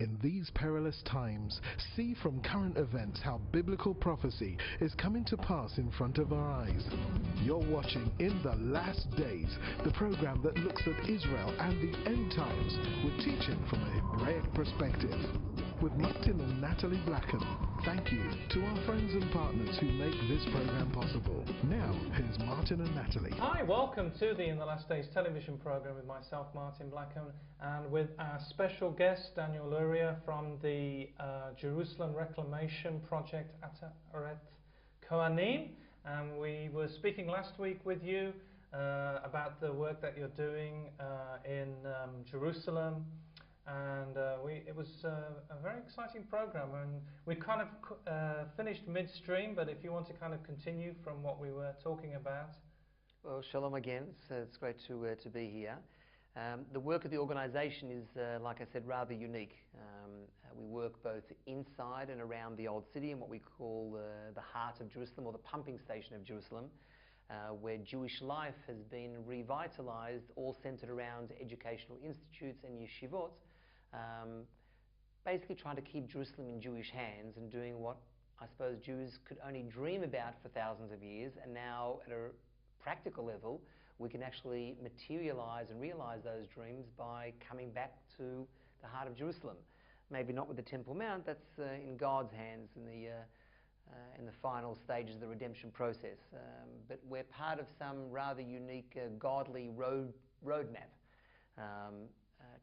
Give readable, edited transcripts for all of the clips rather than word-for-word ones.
In these perilous times, see from current events how biblical prophecy is coming to pass in front of our eyes. You're watching In the Last Days, the program that looks at Israel and the end times with teaching from a Hebraic perspective. With Martin and Natalie Blackham, thank you to our friends and partners who make this program possible. Now, here's Martin and Natalie. Hi, welcome to the In the Last Days television program with myself, Martin Blackham, and with our special guest, Daniel Luria from the Jerusalem Reclamation project at Kohanim. And we were speaking last week with you about the work that you're doing in Jerusalem. And it was a very exciting program, and we kind of finished midstream, but if you want to kind of continue from what we were talking about. Well, shalom again. It's great to be here. The work of the organisation is, like I said, rather unique. We work both inside and around the Old City in what we call the heart of Jerusalem, or the pumping station of Jerusalem, where Jewish life has been revitalised, all centred around educational institutes and yeshivot, basically trying to keep Jerusalem in Jewish hands and doing what I suppose Jews could only dream about for thousands of years, and now at a practical level we can actually materialise and realise those dreams by coming back to the heart of Jerusalem. Maybe not with the Temple Mount, that's in God's hands in the final stages of the redemption process, but we're part of some rather unique godly roadmap,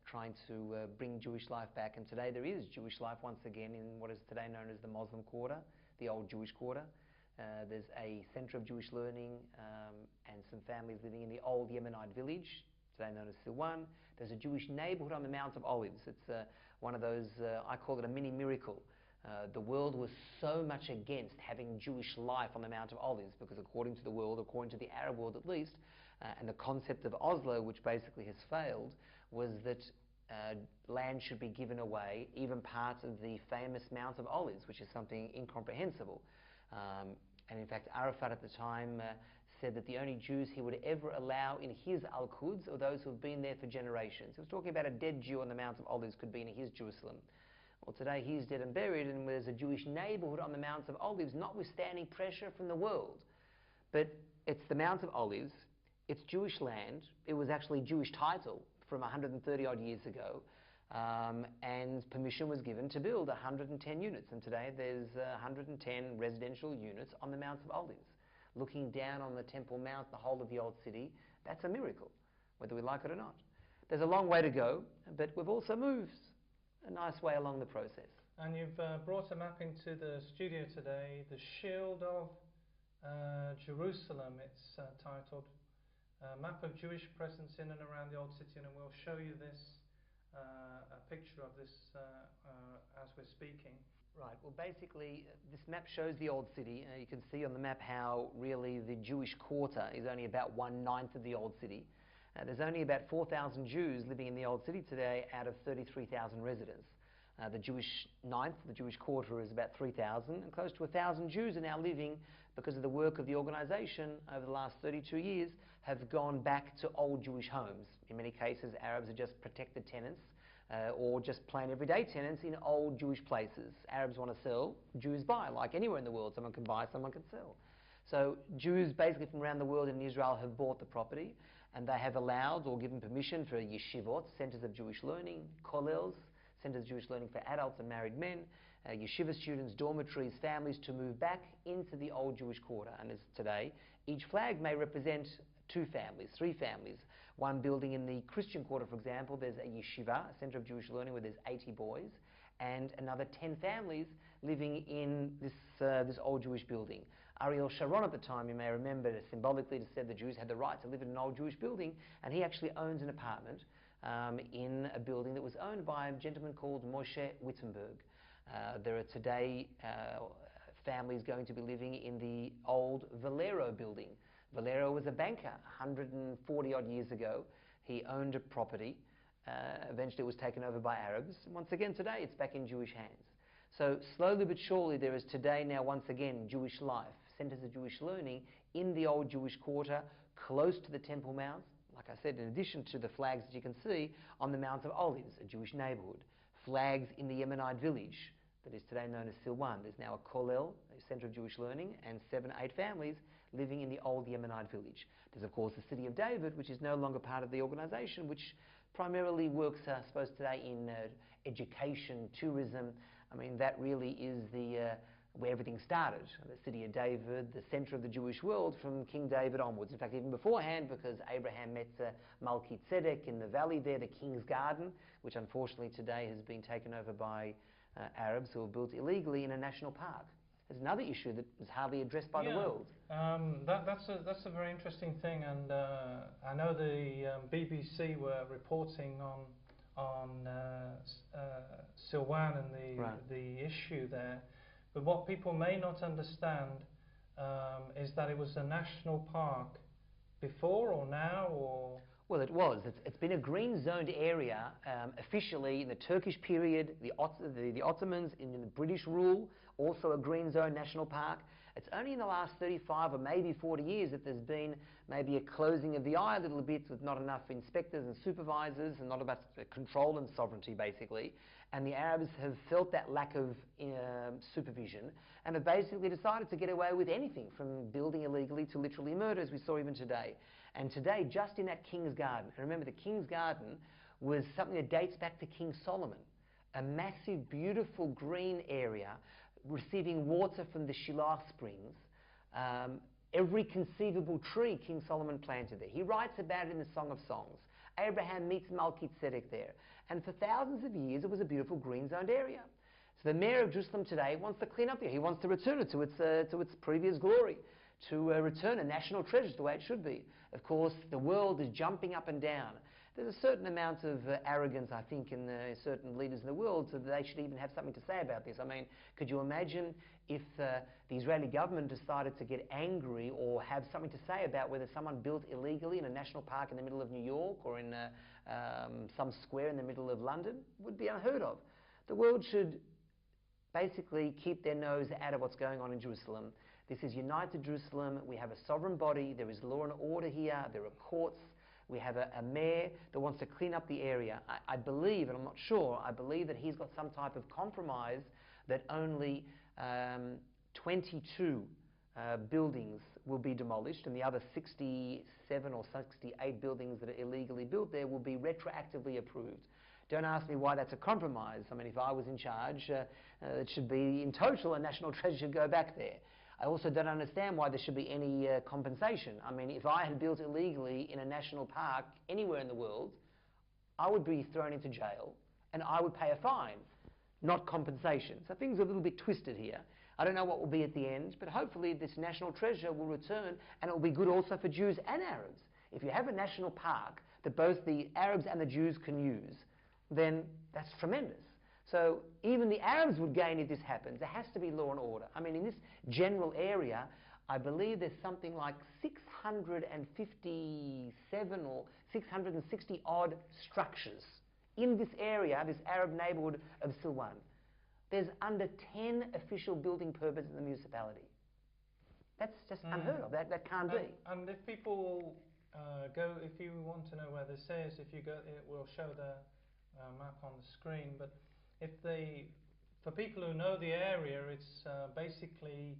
trying to bring Jewish life back. And today there is Jewish life once again in what is today known as the Muslim Quarter, the old Jewish Quarter. There's a centre of Jewish learning and some families living in the old Yemenite village, today known as Silwan. There's a Jewish neighbourhood on the Mount of Olives. It's one of those, I call it a mini miracle. The world was so much against having Jewish life on the Mount of Olives because according to the world, according to the Arab world at least, and the concept of Oslo, which basically has failed, was that land should be given away, even parts of the famous Mount of Olives, which is something incomprehensible. And in fact, Arafat at the time said that the only Jews he would ever allow in his Al-Quds are those who have been there for generations. He was talking about a dead Jew on the Mount of Olives could be in his Jerusalem. Well, today he's dead and buried, and there's a Jewish neighbourhood on the Mount of Olives, notwithstanding pressure from the world. But it's the Mount of Olives, it's Jewish land, it was actually Jewish title from 130 odd years ago, and permission was given to build 110 units, and today there's 110 residential units on the Mount of Olives. Looking down on the Temple Mount, the whole of the Old City, that's a miracle, whether we like it or not. There's a long way to go, but we've also moved a nice way along the process. And you've brought a map into the studio today, The Shield of Jerusalem, it's titled. Map of Jewish presence in and around the Old City, and we'll show you this, a picture of this as we're speaking. Right, well basically this map shows the Old City. You can see on the map how really the Jewish quarter is only about 1/9 of the Old City. There's only about 4,000 Jews living in the Old City today out of 33,000 residents. The Jewish ninth, the Jewish quarter, is about 3,000, and close to 1,000 Jews are now living, because of the work of the organisation over the last 32 years, have gone back to old Jewish homes. In many cases, Arabs are just protected tenants, or just plain everyday tenants in old Jewish places. Arabs want to sell, Jews buy, like anywhere in the world. Someone can buy, someone can sell. So Jews basically from around the world in Israel have bought the property, and they have allowed or given permission for yeshivot, centres of Jewish learning, kollels, centres of Jewish learning for adults and married men, yeshiva students, dormitories, families to move back into the old Jewish quarter. And as today, each flag may represent 2 families, 3 families. One building in the Christian quarter, for example, there's a yeshiva, a centre of Jewish learning where there's 80 boys, and another 10 families living in this old Jewish building. Ariel Sharon at the time, you may remember, symbolically said the Jews had the right to live in an old Jewish building, and he actually owns an apartment in a building that was owned by a gentleman called Moshe Wittenberg. There are today families going to be living in the old Valero building. Valero was a banker 140 odd years ago. He owned a property. Eventually it was taken over by Arabs. Once again today it's back in Jewish hands. So slowly but surely there is today now once again Jewish life, centres of Jewish learning in the old Jewish quarter, close to the Temple Mount. Like I said, in addition to the flags that you can see on the Mount of Olives, a Jewish neighbourhood. flags in the Yemenite village that is today known as Silwan. There's now a kollel, a centre of Jewish learning, and 7 or 8 families living in the old Yemenite village. There's of course the City of David, which is no longer part of the organisation, which primarily works, I suppose, today in education, tourism. I mean, that really is the where everything started. The City of David, the centre of the Jewish world from King David onwards. In fact, even beforehand, because Abraham met Melchizedek in the valley there, the King's Garden, which unfortunately today has been taken over by Arabs who have built illegally in a national park. There's another issue that is hardly addressed by the world. That's a very interesting thing, and I know the BBC were reporting on Silwan and the issue there. But what people may not understand is that it was a national park before or now, or... Well, it was. It's been a green zoned area officially in the Turkish period, the Ottomans, in the British rule, also a green zone national park. It's only in the last 35 or maybe 40 years that there's been maybe a closing of the eye a little bit, with not enough inspectors and supervisors and not enough control and sovereignty, basically. And the Arabs have felt that lack of supervision and have basically decided to get away with anything, from building illegally to literally murder, as we saw even today. And today, just in that King's Garden, and remember the King's Garden was something that dates back to King Solomon, a massive, beautiful green area receiving water from the Shiloh springs. Every conceivable tree King Solomon planted there. He writes about it in the Song of Songs. Abraham meets Melchizedek there. And for thousands of years, it was a beautiful green zoned area. So the mayor of Jerusalem today wants to clean up there. He wants to return it to its previous glory, to return a national treasure the way it should be. Of course, the world is jumping up and down. There's a certain amount of arrogance, I think, in certain leaders in the world, so that they should even have something to say about this. I mean, could you imagine if the Israeli government decided to get angry or have something to say about whether someone built illegally in a national park in the middle of New York or in some square in the middle of London? It would be unheard of. The world should basically keep their nose out of what's going on in Jerusalem. This is United Jerusalem. We have a sovereign body. There is law and order here. There are courts. We have a mayor that wants to clean up the area. I believe, and I'm not sure, I believe that he's got some type of compromise that only 22 buildings will be demolished, and the other 67 or 68 buildings that are illegally built there will be retroactively approved. Don't ask me why that's a compromise. I mean, if I was in charge, it should be, in total, a national treasure should go back there. I also don't understand why there should be any compensation. I mean, if I had built illegally in a national park anywhere in the world, I would be thrown into jail and I would pay a fine, not compensation. So things are a little bit twisted here. I don't know what will be at the end, but hopefully this national treasure will return, and it will be good also for Jews and Arabs. If you have a national park that both the Arabs and the Jews can use, then that's tremendous. So even the Arabs would gain if this happens. There has to be law and order. I mean, in this general area, I believe there's something like 657 or 660 odd structures in this area, this Arab neighbourhood of Silwan. There's under 10 official building permits in the municipality. That's just unheard of. That can't be. And if people go, if you want to know where this is, if you go, it will show the map on the screen. But for people who know the area, it's basically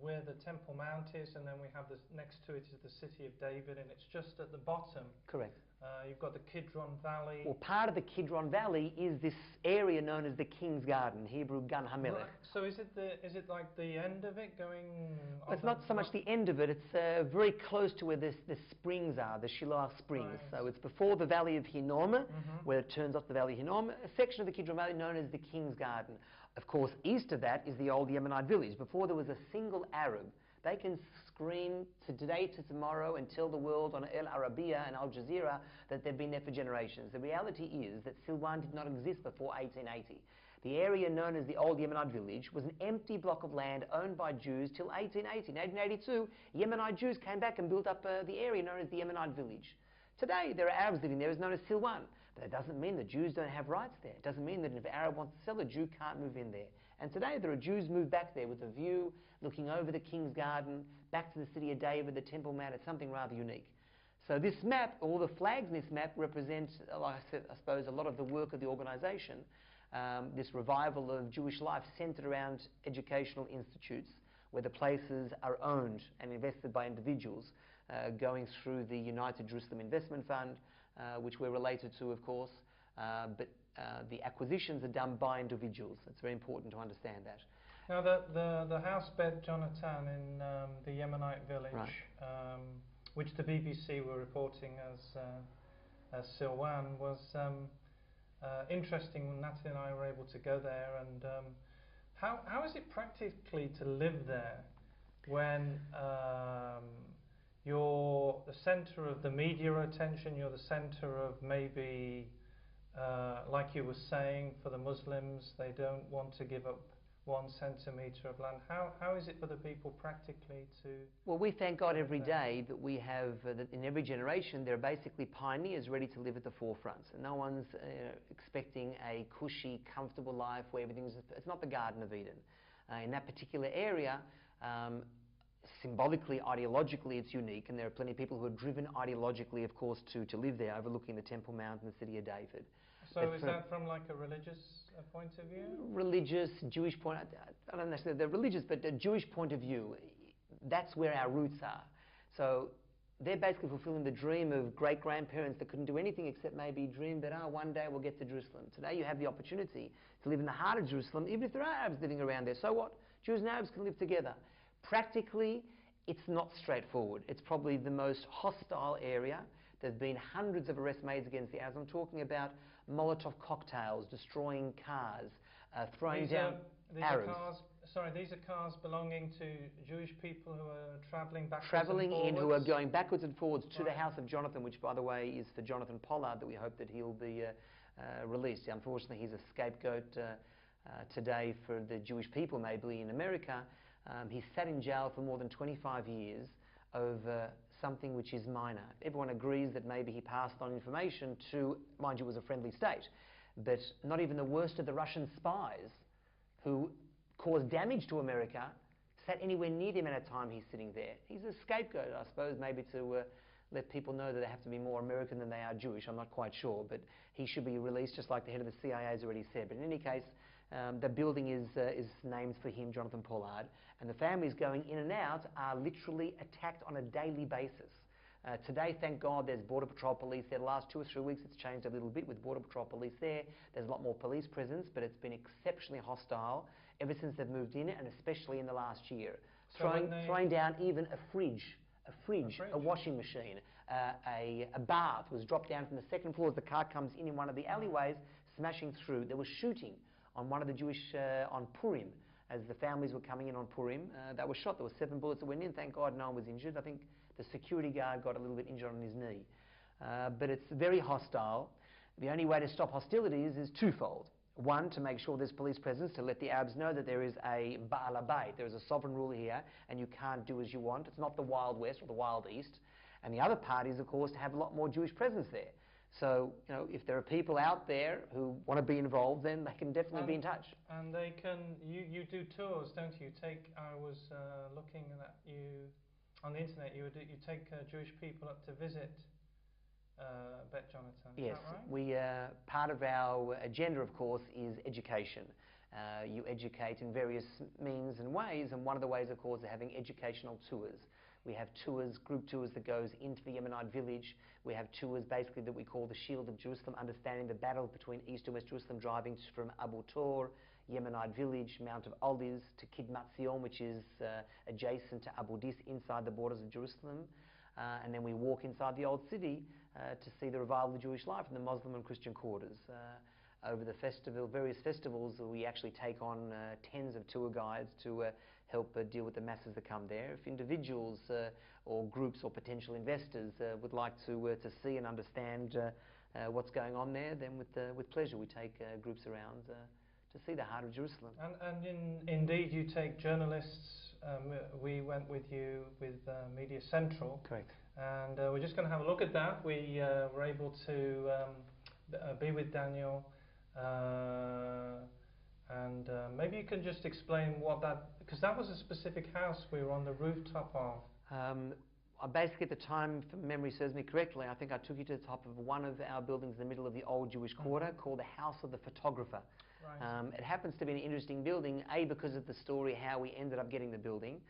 where the Temple Mount is, and then we have this next to it is the City of David, and it's just at the bottom. Correct. You've got the Kidron Valley. Well, part of the Kidron Valley is this area known as the King's Garden, Hebrew Gan HaMelech. Right. So is it like the end of it going? Well, it's not so much the end of it. It's very close to where the springs are, the Shiloh springs. Right. So it's before the Valley of Hinnom, where it turns off the Valley of Hinnom. A section of the Kidron Valley known as the King's Garden. Of course, east of that is the old Yemenite village. Before there was a single Arab. They can scream to today to tomorrow and tell the world on El Arabiya and Al Jazeera that they've been there for generations. The reality is that Silwan did not exist before 1880. The area known as the old Yemenite village was an empty block of land owned by Jews till 1880. In 1882, Yemenite Jews came back and built up the area known as the Yemenite village. Today, there are Arabs living there, it's known as Silwan. But it doesn't mean that Jews don't have rights there. It doesn't mean that if an Arab wants to sell, a Jew can't move in there. And today, there are Jews moved back there with a view, looking over the King's Garden, back to the City of David, the Temple Mount. It's something rather unique. So this map, all the flags in this map represent, like I said, I suppose, a lot of the work of the organisation. This revival of Jewish life centred around educational institutes where the places are owned and invested by individuals, going through the United Jerusalem Investment Fund, which we're related to, of course, but the acquisitions are done by individuals. It's very important to understand that. Now, the house Bet Jonathan in the Yemenite village, Right. Which the BBC were reporting as Silwan, was interesting when Natalie and I were able to go there. And how is it practically to live there when you're the centre of the media attention, you're the centre of maybe, like you were saying, for the Muslims, they don't want to give up 1 centimetre of land. How is it for the people practically to... Well, we thank God every day that we have, that in every generation, there are basically pioneers ready to live at the forefront. So no one's expecting a cushy, comfortable life where everything's... It's not the Garden of Eden. In that particular area, symbolically, ideologically, it's unique, and there are plenty of people who are driven ideologically, of course, to live there, overlooking the Temple Mount and the city of David. So is that from like a religious point of view? Religious, Jewish point, I don't necessarily, they're religious, but a Jewish point of view, that's where our roots are. So they're basically fulfilling the dream of great-grandparents that couldn't do anything except maybe dream that, one day we'll get to Jerusalem. Today you have the opportunity to live in the heart of Jerusalem, even if there are Arabs living around there. So what? Jews and Arabs can live together. Practically, it's not straightforward. It's probably the most hostile area. There's been hundreds of arrests made against the Arabs. I'm talking about Molotov cocktails, destroying cars, throwing down Arabs. These are cars belonging to Jewish people who are travelling backwards Travelling and in, forwards? who are going backwards and forwards to Right. the house of Jonathan, which, by the way, is for Jonathan Pollard, that we hope that he'll be released. Unfortunately, he's a scapegoat today for the Jewish people, maybe in America. He's sat in jail for more than 25 years over something which is minor. Everyone agrees that maybe he passed on information to, mind you, it was a friendly state, but not even the worst of the Russian spies who caused damage to America sat anywhere near the amount of time he's sitting there. He's a scapegoat, I suppose, maybe to let people know that they have to be more American than they are Jewish. I'm not quite sure, but he should be released, just like the head of the CIA has already said. But in any case, the building is named for him, Jonathan Pollard, and the families going in and out are literally attacked on a daily basis. Today, thank God, there's Border Patrol police there. The last 2 or 3 weeks, it's changed a little bit with Border Patrol police there. There's a lot more police presence, but it's been exceptionally hostile ever since they've moved in, and especially in the last year. So throwing down even a fridge, a washing machine, a bath was dropped down from the second floor as the car comes in one of the alleyways, smashing through. There was shooting on one of the Jewish, on Purim, as the families were coming in on Purim. They were shot. There were 7 bullets that went in. Thank God no one was injured. I think the security guard got a little bit injured on his knee. But it's very hostile. The only way to stop hostilities is twofold. One, to make sure there's police presence, to let the Arabs know that there is a Baal Abayt, there is a sovereign ruler here, and you can't do as you want. It's not the Wild West or the Wild East. And the other part is, of course, to have a lot more Jewish presence there. So, you know, if there are people out there who want to be involved, then they can definitely be in touch. And they can, you do tours, don't you? I was looking at you on the internet, you take Jewish people up to visit Bet Jonathan. Yes, is that right? Part of our agenda, of course, is education. You educate in various means and ways, and one of the ways, of course, is having educational tours. We have tours, group tours that goes into the Yemenite village. We have tours basically that we call the Shield of Jerusalem, understanding the battle between East and West Jerusalem, driving from Abu Tor, Yemenite village, Mount of Olives, to Kidmat Zion, which is adjacent to Abu Dis, inside the borders of Jerusalem. And then we walk inside the old city to see the revival of the Jewish life in the Muslim and Christian quarters. Over the various festivals, we actually take on tens of tour guides to help deal with the masses that come there. If individuals or groups or potential investors would like to see and understand what's going on there, then with pleasure we take groups around to see the heart of Jerusalem. And indeed you take journalists. We went with you with Media Central. Correct. And we're just going to have a look at that. We were able to be with Daniel. And maybe you can just explain what that, because that was a specific house we were on the rooftop of. Basically, at the time, if memory serves me correctly, I think I took you to the top of one of our buildings in the middle of the old Jewish quarter called the House of the Photographer. Right. It happens to be an interesting building, A, because of the story how we ended up getting the building,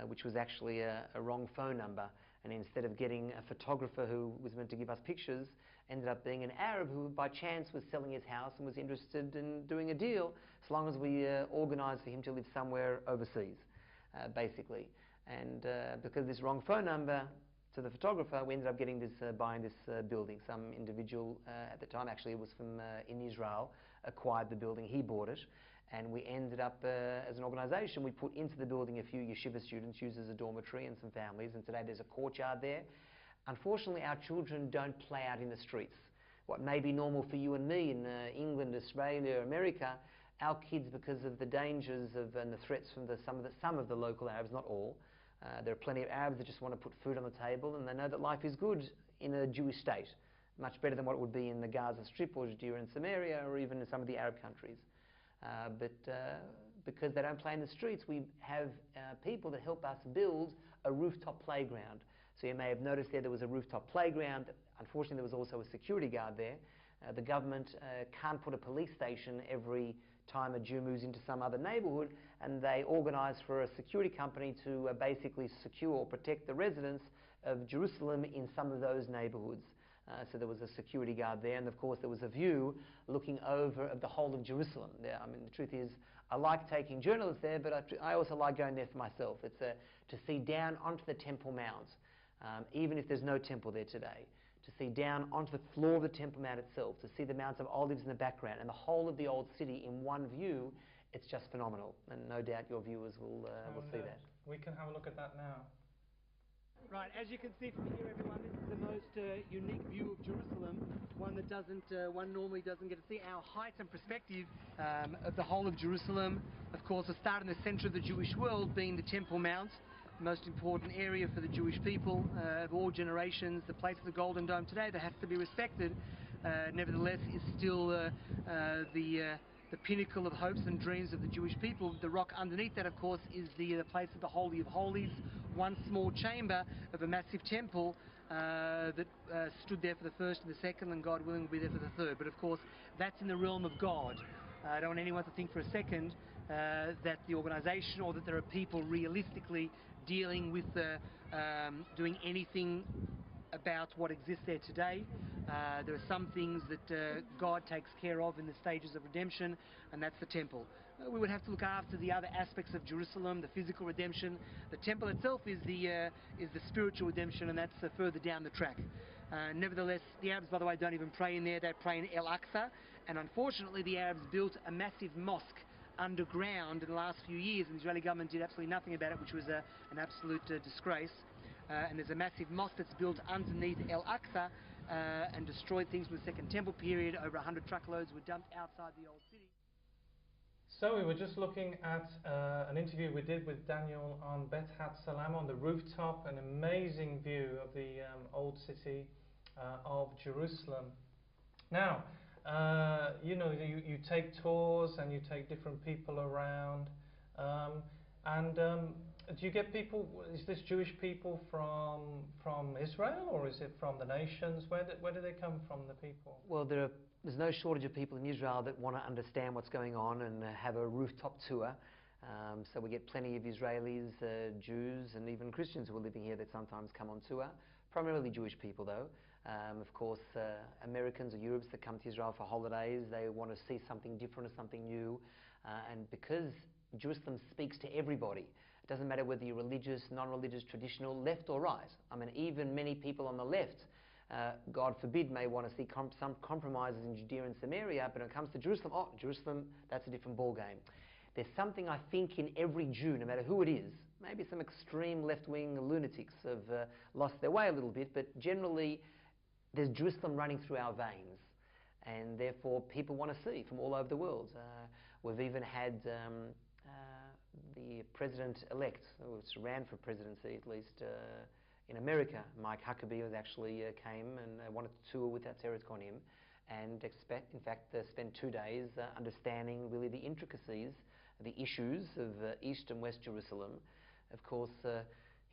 which was actually a wrong phone number. And instead of getting a photographer who was meant to give us pictures, ended up being an Arab who by chance was selling his house and was interested in doing a deal, as long as we organised for him to live somewhere overseas, basically. And because of this wrong phone number to the photographer, we ended up getting this, buying this building. Some individual at the time, actually it was from in Israel, acquired the building, he bought it, and we ended up, as an organisation, we put into the building a few yeshiva students, used as a dormitory, and some families, and today there's a courtyard there. Unfortunately, our children don't play out in the streets. What may be normal for you and me in England, Australia, America, our kids, because of the dangers of and the threats from some of the local Arabs, not all, there are plenty of Arabs that just want to put food on the table, and they know that life is good in a Jewish state, much better than what it would be in the Gaza Strip or Judea and Samaria or even in some of the Arab countries. But because they don't play in the streets, we have people that help us build a rooftop playground. So you may have noticed there was a rooftop playground. Unfortunately, there was also a security guard there. The government can't put a police station every time a Jew moves into some other neighbourhood, and they organised for a security company to basically secure or protect the residents of Jerusalem in some of those neighbourhoods. So there was a security guard there, and of course there was a view looking over of the whole of Jerusalem there. I mean, the truth is, I like taking journalists there, but I also like going there for myself. It's to see down onto the Temple Mount, even if there's no temple there today, to see down onto the floor of the Temple Mount itself, to see the Mounts of Olives in the background, and the whole of the old city in one view. It's just phenomenal, and no doubt your viewers will see that. We can have a look at that now. Right, as you can see from here, everyone, this is the most unique view of Jerusalem, one normally doesn't get to see. Our height and perspective of the whole of Jerusalem, of course, the start in the centre of the Jewish world being the Temple Mount, the most important area for the Jewish people of all generations, the place of the Golden Dome today that has to be respected, nevertheless is still the pinnacle of hopes and dreams of the Jewish people. The rock underneath that, of course, is the place of the Holy of Holies, one small chamber of a massive temple that stood there for the first and the second, and God willing will be there for the third. But of course, that's in the realm of God. I don't want anyone to think for a second that the organisation or that there are people realistically dealing with doing anything about what exists there today. There are some things that God takes care of in the stages of redemption, and that's the temple. We would have to look after the other aspects of Jerusalem, the physical redemption. The temple itself is the spiritual redemption, and that's further down the track. Nevertheless, the Arabs, by the way, don't even pray in there. They pray in Al-Aqsa, and unfortunately the Arabs built a massive mosque underground in the last few years, and the Israeli government did absolutely nothing about it, which was an absolute disgrace. And there's a massive mosque that's built underneath Al-Aqsa and destroyed things from the Second Temple period. Over 100 truckloads were dumped outside the old city. So we were just looking at an interview we did with Daniel on Bet Hat Salam on the rooftop, an amazing view of the old city of Jerusalem. Now, you know, you take tours and you take different people around, do you get people, is this Jewish people from Israel, or is it from the nations? Where do they come from, the people? Well, there's no shortage of people in Israel that want to understand what's going on and have a rooftop tour. So we get plenty of Israelis, Jews, and even Christians who are living here that sometimes come on tour. Primarily Jewish people, though. Of course, Americans or Europeans that come to Israel for holidays, they want to see something different or something new. And because Jerusalem speaks to everybody, it doesn't matter whether you're religious, non-religious, traditional, left or right. I mean, even many people on the left, God forbid, may want to see some compromises in Judea and Samaria, but when it comes to Jerusalem, oh, Jerusalem, that's a different ballgame. There's something, I think, in every Jew, no matter who it is. Maybe some extreme left-wing lunatics have lost their way a little bit, but generally there's Jerusalem running through our veins, and therefore people want to see from all over the world. We've even had the president-elect, who ran for presidency at least in America, Mike Huckabee, was actually came and wanted to tour with that Teretz Kohanim, and in fact spent 2 days understanding really the intricacies, the issues of East and West Jerusalem. Of course,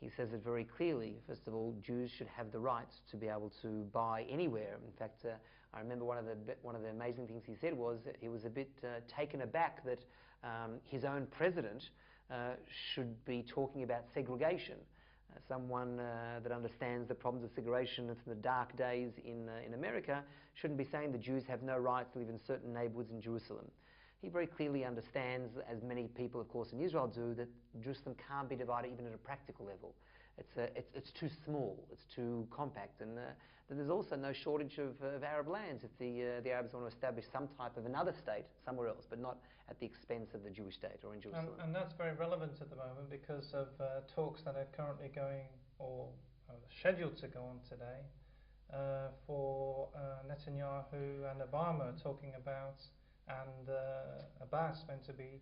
He says it very clearly. First of all, Jews should have the right to be able to buy anywhere. In fact, I remember one of the amazing things he said was that he was a bit taken aback that his own president should be talking about segregation. Someone that understands the problems of segregation from the dark days in America shouldn't be saying the Jews have no right to live in certain neighborhoods in Jerusalem. He very clearly understands, as many people, of course, in Israel do, that Jerusalem can't be divided even at a practical level. It's too small, it's too compact, and that there's also no shortage of Arab lands if the Arabs want to establish some type of another state somewhere else, but not at the expense of the Jewish state or in Jerusalem. And that's very relevant at the moment because of talks that are currently going or scheduled to go on today for Netanyahu and Obama talking about, and Abbas meant to be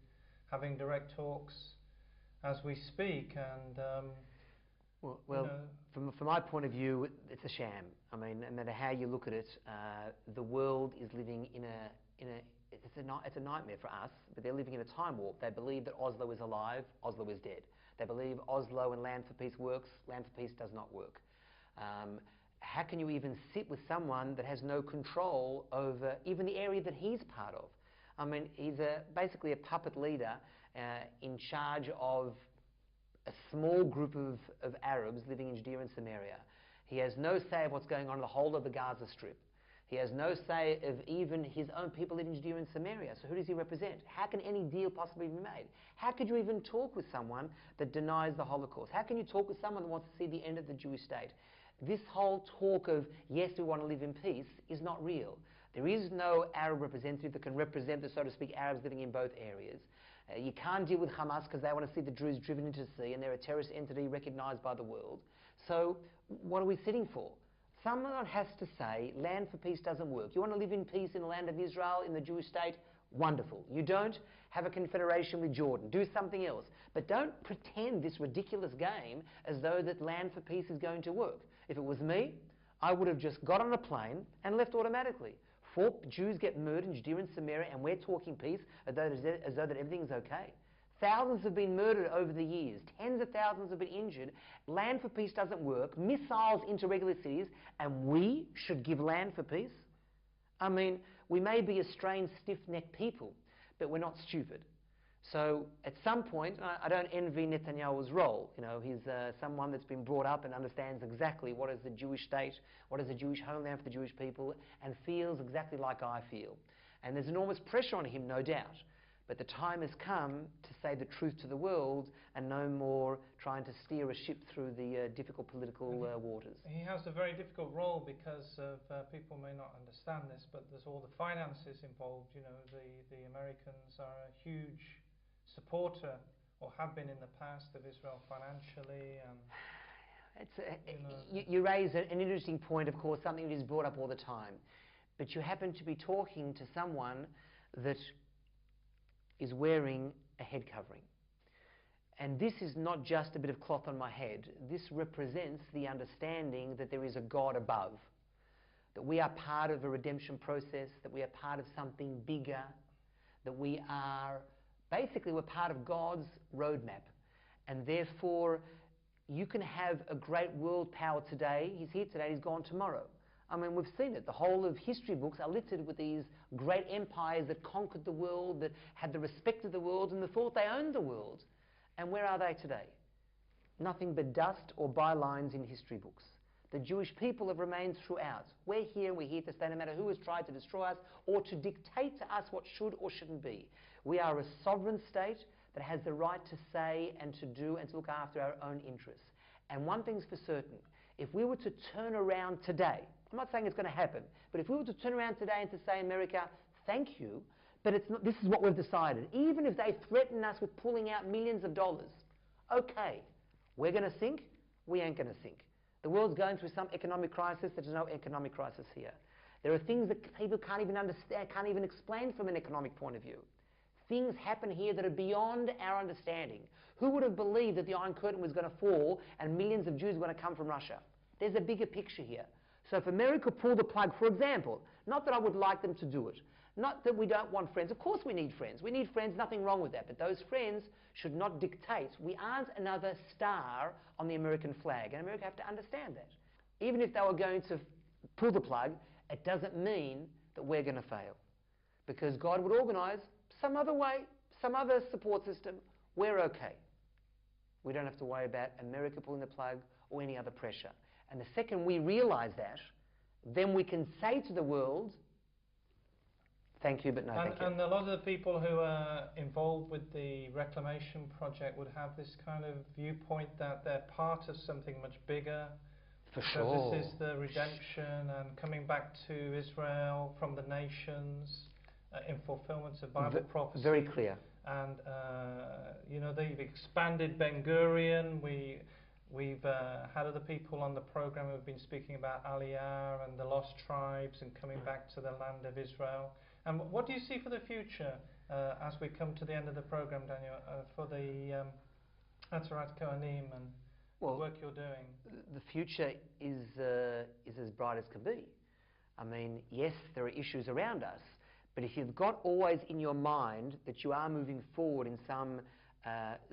having direct talks as we speak. And well, from my point of view, it's a sham. I mean, no matter how you look at it, the world is living it's a nightmare for us, but they're living in a time warp. They believe that Oslo is alive, Oslo is dead. They believe Oslo and Land for Peace works, Land for Peace does not work. How can you even sit with someone that has no control over even the area that he's part of? I mean, he's basically a puppet leader in charge of a small group of Arabs living in Judea and Samaria. He has no say of what's going on in the whole of the Gaza Strip. He has no say of even his own people living in Judea and Samaria. So who does he represent? How can any deal possibly be made? How could you even talk with someone that denies the Holocaust? How can you talk with someone that wants to see the end of the Jewish state? This whole talk of, yes, we want to live in peace, is not real. There is no Arab representative that can represent the, so to speak, Arabs living in both areas. You can't deal with Hamas because they want to see the Druze driven into the sea and they're a terrorist entity recognized by the world. So what are we sitting for? Someone has to say, Land for Peace doesn't work. You want to live in peace in the land of Israel, in the Jewish state? Wonderful. You don't? Have a confederation with Jordan. Do something else. But don't pretend this ridiculous game as though that Land for Peace is going to work. If it was me, I would have just got on a plane and left automatically. 4 Jews get murdered in Judea and Samaria and we're talking peace as though that everything's okay. Thousands have been murdered over the years. Tens of thousands have been injured. Land for Peace doesn't work. Missiles into regular cities, and we should give Land for Peace? I mean, we may be a strange, stiff-necked people, but we're not stupid. So at some point, I don't envy Netanyahu's role. You know, he's someone that's been brought up and understands exactly what is the Jewish state, what is the Jewish homeland for the Jewish people, and feels exactly like I feel. And there's enormous pressure on him, no doubt. But the time has come to say the truth to the world and no more trying to steer a ship through the difficult political waters. He has a very difficult role because of, people may not understand this, but there's all the finances involved. You know, the Americans are a huge supporter, or have been in the past, of Israel financially. And you raise an interesting point, of course, something that is brought up all the time. But you happen to be talking to someone that is wearing a head covering. And this is not just a bit of cloth on my head. This represents the understanding that there is a God above, that we are part of a redemption process, that we are part of something bigger, that we are, basically we're part of God's roadmap. And therefore, you can have a great world power today. He's here today, he's gone tomorrow. I mean, we've seen it. The whole of history books are littered with these great empires that conquered the world, that had the respect of the world, and they thought they owned the world. And where are they today? Nothing but dust or bylines in history books. The Jewish people have remained throughout. We're here to stay, no matter who has tried to destroy us or to dictate to us what should or shouldn't be. We are a sovereign state that has the right to say and to do and to look after our own interests. And one thing's for certain, if we were to turn around today, I'm not saying it's going to happen, but if we were to turn around today and to say, America, thank you, but it's not, this is what we've decided. Even if they threaten us with pulling out millions of dollars, okay, we're going to sink, we ain't going to sink. The world's going through some economic crisis. There's no economic crisis here. There are things that people can't even understand, can't even explain from an economic point of view. Things happen here that are beyond our understanding. Who would have believed that the Iron Curtain was going to fall and millions of Jews were going to come from Russia? There's a bigger picture here. So if America pulled the plug, for example, not that I would like them to do it, Not that we don't want friends. Of course we need friends. We need friends, nothing wrong with that. But those friends should not dictate. We aren't another star on the American flag. And America have to understand that. Even if they were going to pull the plug, it doesn't mean that we're going to fail. Because God would organise some other way, some other support system. We're okay. We don't have to worry about America pulling the plug or any other pressure. And the second we realise that, then we can say to the world, thank you, but no thank you. And a lot of the people who are involved with the Reclamation project would have this kind of viewpoint that they're part of something much bigger. For so sure. This is the redemption and coming back to Israel from the nations in fulfillment of Bible prophecy. Very clear. And you know, they've expanded Ben Gurion. We've had other people on the program who have been speaking about Aliyah and the lost tribes and coming back to the land of Israel. And what do you see for the future as we come to the end of the program, Daniel, for the Atarat Kohanim and the work you're doing? The future is as bright as can be. I mean, yes, there are issues around us, but if you've got always in your mind that you are moving forward in some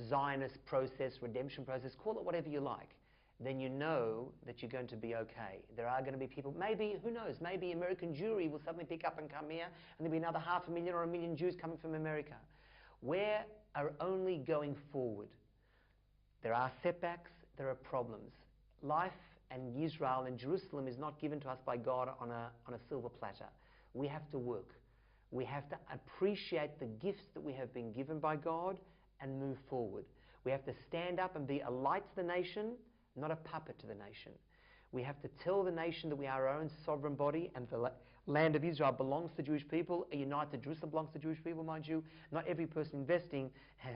Zionist process, redemption process, call it whatever you like, then you know that you're going to be okay. There are going to be people, maybe, who knows, maybe American Jewry will suddenly pick up and come here, and there'll be another 500,000 or 1 million Jews coming from America. We are only going forward. There are setbacks, there are problems. Life and Israel and Jerusalem is not given to us by God on a silver platter. We have to work. We have to appreciate the gifts that we have been given by God and move forward. We have to stand up and be a light to the nation, not a puppet to the nation. We have to tell the nation that we are our own sovereign body and the land of Israel belongs to Jewish people. A united Jerusalem belongs to Jewish people, mind you. Not every person investing has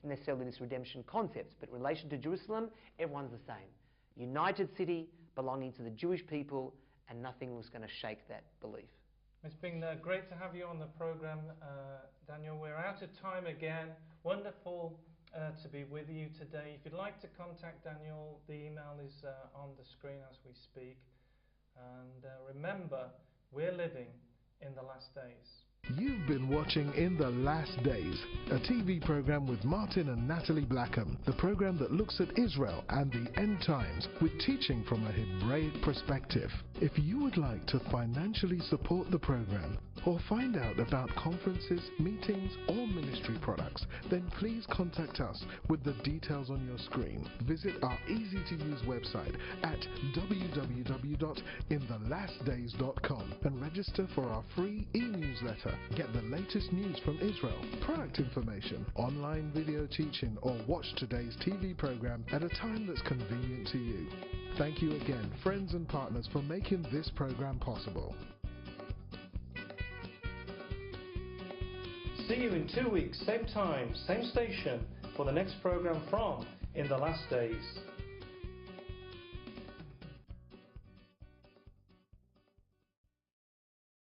necessarily this redemption concept, but in relation to Jerusalem, everyone's the same. United city belonging to the Jewish people, and nothing was going to shake that belief. It's been great to have you on the program, Daniel. We're out of time again. Wonderful to be with you today. If you'd like to contact Daniel, the email is on the screen as we speak. And remember, we're living in the last days. You've been watching In the Last Days, a TV program with Martin and Natalie Blackham, the program that looks at Israel and the end times with teaching from a Hebraic perspective. If you would like to financially support the program or find out about conferences, meetings or ministry products, then please contact us with the details on your screen. Visit our easy-to-use website at www.inthelastdays.com and register for our free e-newsletter. Get the latest news from Israel, product information, online video teaching, or watch today's TV program at a time that's convenient to you. Thank you again, friends and partners, for making this program possible. See you in 2 weeks, same time, same station, for the next program from In the Last Days.